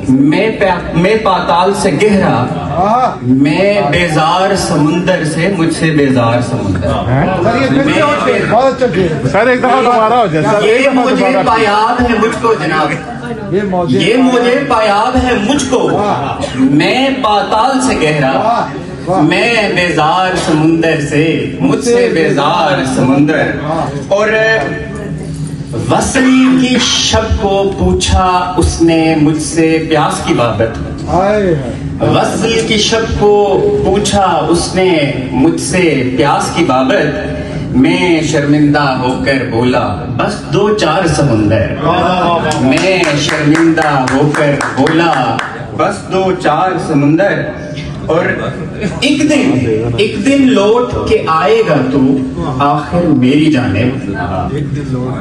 मैं पाताल से गहरा, मैं बेजार समुंदर से मुझसे बेजार समुंदर। सर एक दफा दोबारा हो जाए। ये मुझे पायाब है मुझको जनाब, ये मुझे पायाब है मुझको, मैं पाताल से गहरा, मैं बेजार समुंदर से मुझसे बेजार समुंदर। और वसल की शब को पूछा उसने मुझसे प्यास की बाबत, वसल की शब को पूछा उसने मुझसे प्यास की बाबत, मैं शर्मिंदा होकर बोला बस 2-4 समुंदर। मैं शर्मिंदा होकर बोला बस 2-4 समुंदर। और एक दिन लौट के आएगा तू आखिर मेरी जानिब,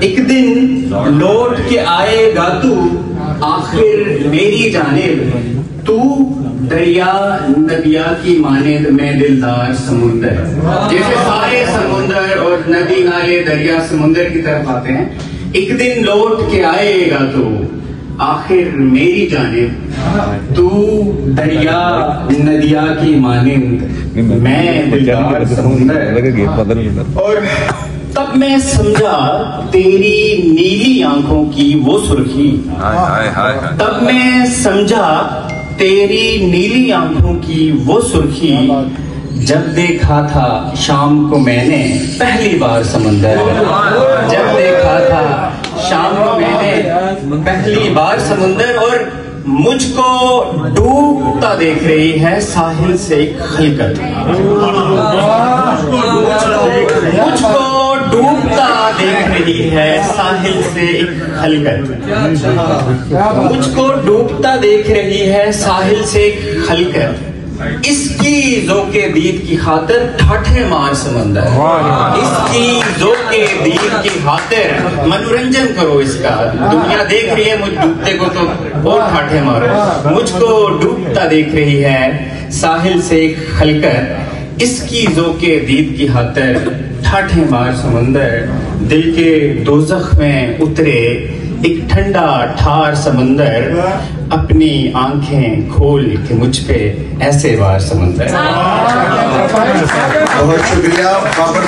एक दिन लौट के आएगा तू आखिर मेरी जानिब, तू दरिया नदिया की मानिंद मैं दिलदार समुंदर। जैसे सारे समुंदर और नदी नाले दरिया समुंदर की तरफ आते हैं, एक दिन लौट के आएगा तू आखिर मेरी जानिब, तू दरिया नदिया की मानिंद मैं दिलदार समुंदर। और तब मैं समझा तेरी नीली आंखों की वो सुर्खी, तब मैं समझा तेरी नीली आंखों की वो सुर्खी, जब देखा था शाम को मैंने पहली बार समंदर। जब देखा था शाम को मैंने पहली बार समुंदर। और मुझको डूबता देख रही है साहिल से एक खलकत, मुझको डूबता देख रही है साहिल से एक खलकत, मुझको डूबता देख रही है साहिल से एक खलकत। इसकी ज़ोक़े दीद की खातिर ठाठे मार समंदर, इसकी ज़ोक़े दीद की खातिर मनोरंजन करो इसका। दुनिया देख रही है मुझ डूबते को तो और ठाठे मारो, मुझको डूबता देख रही है साहिल से एक खलकत, इसकी ज़ोक़े दीद की खातिर ठाठे मार समंदर। दिल के दोज़ख में उतरे एक ठंडा ठार समंदर, अपनी आंखें खोल के मुझ पे ऐसे वार समंदर। बहुत शुक्रिया बाबर।